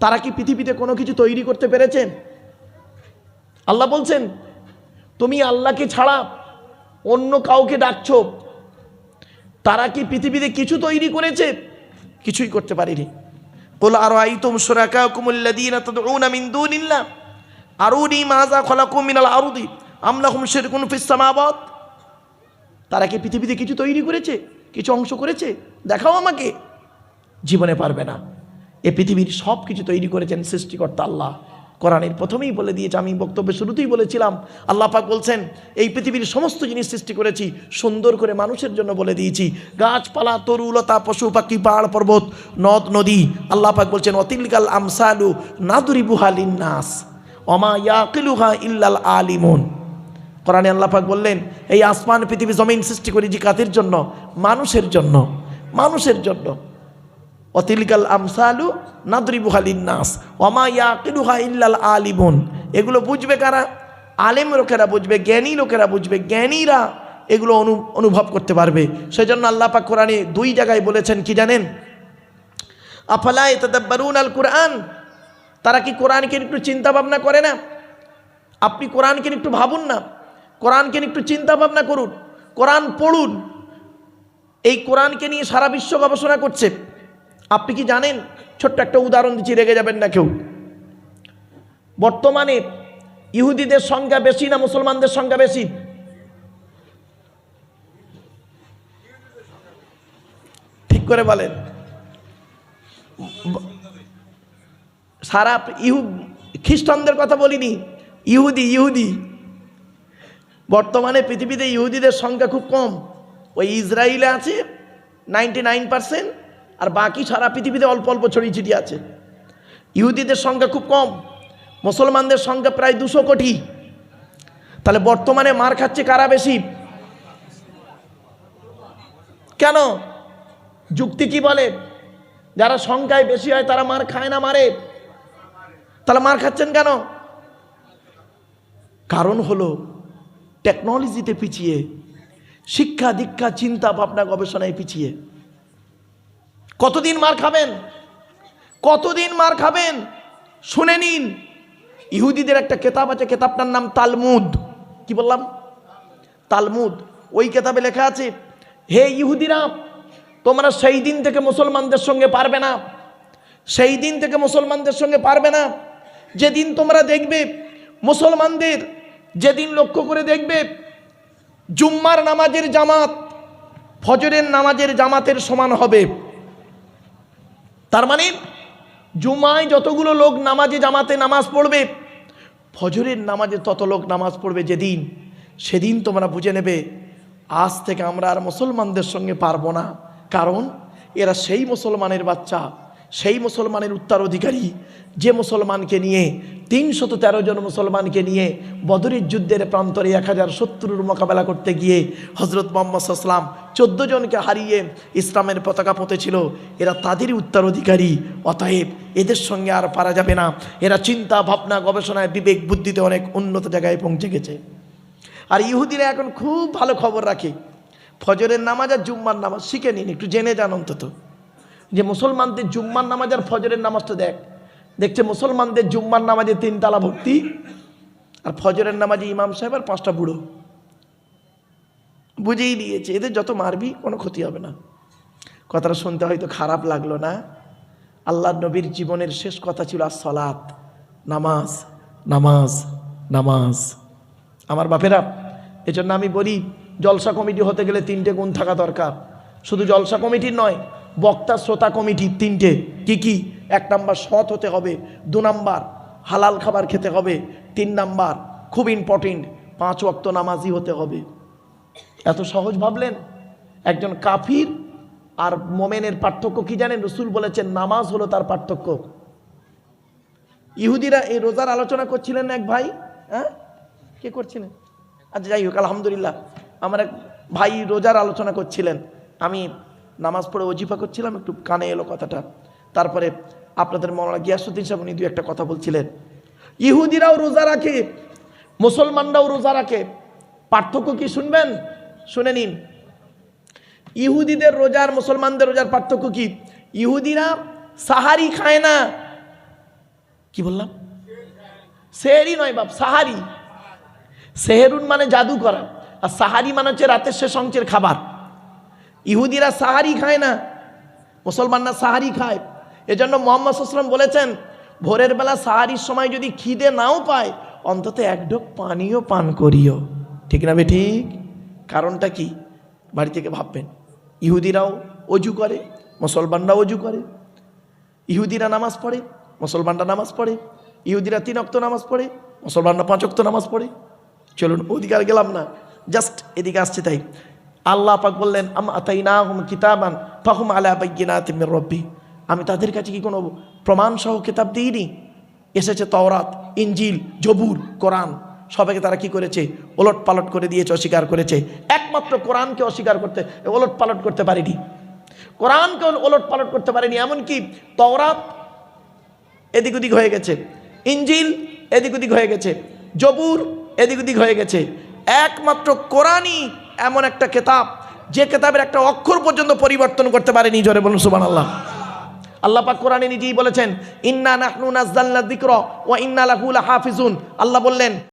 তারা কি পৃথিবীতে কোনো কিছু তৈরি করতে পেরেছেন? আল্লাহ বলছেন তুমি আল্লাহকে ছাড়া অন্য কাউকে ডাকছো, তারা কি পৃথিবীতে কিছু তৈরি করেছে? কিছুই করতে পারেনি। কুল আরাআইতুম শুরাকাকুমুল্লাযীনা তাদউনা মিন দুনিল্লাহ আরুনি মাযা খালাকু মিনাল আরদি আম লাহুম শিরকুন ফিস সামাওয়াত। তারা কি পৃথিবীতে কিছু তৈরি করেছে? কিছু অংশ করেছে? দেখাও আমাকে। জীবনে পারবে না। এ পৃথিবীর সব কিছু তৈরি করেছেন সৃষ্টিকর্তা আল্লাহ। কোরআনের প্রথমেই বলে দিয়েছে, আমি বক্তব্যের শুরুতেই বলেছিলাম, আল্লাহ পাক বলছেন এই পৃথিবীর সমস্ত জিনিস সৃষ্টি করেছি সুন্দর করে মানুষের জন্য বলে দিয়েছি। গাছপালা, তরুলতা, পশু পাখি, পাহাড় পর্বত, নদ নদী। আল্লাহ পাক বলছেন অতিলকাল আমসালু নাদরিবুহা লিন্নাস ওমা ইয়াকিলুহা ইল্লাল আলিমুন। কোরআনে আল্লাহ পাক বললেন এই আসমান, পৃথিবী, জমিন সৃষ্টি করেছি কাদের জন্য? মানুষের জন্য। মানুষের জন্য। অতিলকাল আমসালু নাদরিবুহা লিন্নাস ওমা ইয়াকিলুহা ইল্লাল আলিমুন। এগুলো বুঝবে কারা? আলেম লোকেরা বুঝবে, জ্ঞানী লোকেরা বুঝবে, জ্ঞানীরা এগুলো অনুভব করতে পারবে। সেজন্য আল্লাহ পাক কোরআনে 2 জায়গায় বলেছেন কি জানেন? আফালা ইয়াতাদাব্বারুন আল কুরআন। তারা কি কোরআনকে একটু চিন্তা ভাবনা করে না? আপনি কোরআনকে একটু ভাবুন না, কোরআনকে একটু চিন্তা ভাবনা করুন, কোরআন পড়ুন। এই কোরআনকে নিয়ে সারা বিশ্ব গবেষণা করছে। আপনি কি জানেন? ছোট্ট একটা উদাহরণ দিচ্ছি, রেগে যাবেন না কেউ। বর্তমানে ইহুদিদের সংখ্যা বেশি না মুসলমানদের সংখ্যা বেশি? ঠিক করে বলেন। সারা খ্রিস্টানদের কথা বলিনি, ইহুদি। বর্তমানে পৃথিবীতে ইহুদিদের সংখ্যা খুব কম। ওই ইসরায়েলে আছে 99%, আর বাকি সারা পৃথিবীতে অল্প অল্প ছড়িয়ে ছিটিয়ে আছে। ইহুদিদের সংখ্যা খুব কম, মুসলমানদের সংখ্যা প্রায় 200 কোটি। তাহলে বর্তমানে মার খাচ্ছে কারা বেশি? কেন? যুক্তি কি বলে? যারা সংখ্যায় বেশি হয় তারা মার খায় না, মারে। তাহলে মার খাচ্ছেন কেন? কারণ হলো টেকনোলজিতে পিছিয়ে, শিক্ষা দীক্ষা, চিন্তা ভাবনা, গবেষণায় পিছিয়ে। কতদিন মার খাবেন? কতদিন মার খাবেন? শুনে নিন, ইহুদিদের একটা কেতাব আছে, কেতাবটার নাম তালমুদ। কি বললাম? তালমুদ। ওই কেতাবে লেখা আছে, হে ইহুদিরা, তোমরা সেই দিন থেকে মুসলমানদের সঙ্গে পারবে না, সেই দিন থেকে মুসলমানদের সঙ্গে পারবে না যেদিন তোমরা দেখবে মুসলমানদের, যেদিন লক্ষ্য করে দেখবে জুম্মার নামাজের জামাত ফজরের নামাজের জামাতের সমান হবে। তার মানে জুমায় যতগুলো লোক নামাজে জামাতে নামাজ পড়বে, ফজরের নামাজে তত লোক নামাজ পড়বে যেদিন, সেদিন তোমরা বুঝে নেবে আজ থেকে আমরা আর মুসলমানদের সঙ্গে পারবো না। কারণ এরা সেই মুসলমানের বাচ্চা, সেই মুসলমানের উত্তরাধিকারী যে মুসলমানকে নিয়ে ৩১৩ জন মুসলমানকে নিয়ে বদরের যুদ্ধের প্রান্তরে ১০০০ শত্রুর মোকাবেলা করতে গিয়ে হজরত মুহাম্মদ সাল্লাল্লাহু আলাইহি ওয়াসাল্লাম ১৪ জনকে হারিয়ে ইসলামের পতাকা পৌঁছেছিল, এরা তাদেরই উত্তরাধিকারী। অতএব এদের সঙ্গে আর পারা যাবে না। এরা চিন্তা ভাবনা গবেষণায় বিবেক বুদ্ধিতে অনেক উন্নত জায়গায় পৌঁছে গেছে। আর ইহুদিরা এখন খুব ভালো খবর রাখে, ফজরের নামাজ আর জুম্মার নামাজ শিখে নিন, একটু জেনে যান অন্তত যে মুসলমানদের জুম্মার নামাজ আর ফজরের নামাজটা দেখছে মুসলমানদের জুম্মার নামাজে ৩ তালা ভর্তি, আর ফজরের নামাজে ইমাম সাহেব আর 5টা বুড়ো। বুঝেই দিয়েছে এদের যত মারবি কোনো ক্ষতি হবে না। কথাটা শুনতে হয়তো খারাপ লাগলো না? আল্লাহ নবীর জীবনের শেষ কথা ছিল আসসালাত, নামাজ নামাজ নামাজ। আমার বাপেরা, এজন্য আমি বলি জলসা কমিটি হতে গেলে 3টে গুণ থাকা দরকার। শুধু জলসা কমিটির নয়, বক্তা শ্রোতা কমিটি 3টে। কি? 1 নাম্বার সৎ হতে হবে, 2 নাম্বার হালাল খাবার খেতে হবে, 3 নাম্বার খুব ইম্পর্টেন্ট 5 ওয়াক্ত নামাজি হতে হবে। এত সহজ ভাবলেন? একজন কাফির আর মোমেনের পার্থক্য কি জানেন? রসুল বলেছেন নামাজ হলো তার পার্থক্য। ইহুদিরা এই রোজার আলোচনা করছিলেন এক ভাই, হ্যাঁ কে করছিলেন? আচ্ছা যাই হোক, আলহামদুলিল্লাহ আমার এক ভাই রোজার আলোচনা করছিলেন, আমি নামাজ পড়ে ওজিফা করছিলাম, একটু কানে এলো কথাটা। তারপরে আপনাদের মৌলানা গিয়াসউদ্দিন সাহেব উনি 2-1টা কথা বলছিলেন। ইহুদিরাও রোজা রাখে, মুসলমানরাও রোজা রাখে, পার্থক্য কি শুনবেন? শুনে নিন। ইহুদিদের রোজার মুসলমানদের রোজার পার্থক্য কি? ইহুদিরা সাহারি খায় না। কি বললাম? সেহরি নয় বাপ, সাহারি। সেহেরুন মানে জাদু করা, আর সাহারি মানে হচ্ছে রাতের শেষ অংশের খাবার। ইহুদিরা সাহারি খায় না, মুসলমানরা সাহারি খায়। এজন্য মুহাম্মদ সাল্লাল্লাহু আলাইহি ওয়াসাল্লাম বলেছেন ভোরের বেলা সাহারির সময় যদি খিদে নাও পায় অন্তত 1 ঢোক পানিও পান করিও। ঠিক না বে ঠিক? কারণটা কি? বাড়ি থেকে ভাববেন। ইহুদিরাও অজু করে, মুসলমানরা অজু করে। ইহুদিরা নামাজ পড়ে, মুসলমানরা নামাজ পড়ে। ইহুদিরা 3 ওয়াক্ত নামাজ পড়ে, মুসলমানরা 5 ওয়াক্ত নামাজ পড়ে। চলুন ওদিকে আর গেলাম না, জাস্ট এদিকে আসছে। তাই আল্লাহ পাক বললেন আম আতাইনাহুম কিতাবান ফাহুম আলা বাইয়িনাতিম মির রাব্বি, আমি তাদের কাছে কি কোনো প্রমাণ সহ কিতাব দিইনি? এসেছে তাওরাত, ইনজিল, জবুর, কোরআন, সবাইকে তারা কি করেছে? ওলট পালট করে দিয়েছে, অস্বীকার করেছে। একমাত্র কোরআনকে অস্বীকার করতে, ওলট পালট করতে পারেনি। কোরআনকে ওলট পালট করতে পারেনি। এমনকি তাওরাত এদিক ওদিক হয়ে গেছে, ইনজিল এদিক ওদিক হয়ে গেছে, জবুর এদিক ওদিক হয়ে গেছে। একমাত্র কোরআনই এমন একটা কিতাব যে কিতাবের একটা অক্ষর পর্যন্ত পরিবর্তন করতে পারেনি। জোরে বলুন সুবহানাল্লাহ। আল্লাহ পাক কোরআনে নিজেই বলেছেন ইন্না নাহনু নাযালনা যিকরা ওয়া ইন্না লাহু লাহাফিজুন। আল্লাহ বললেন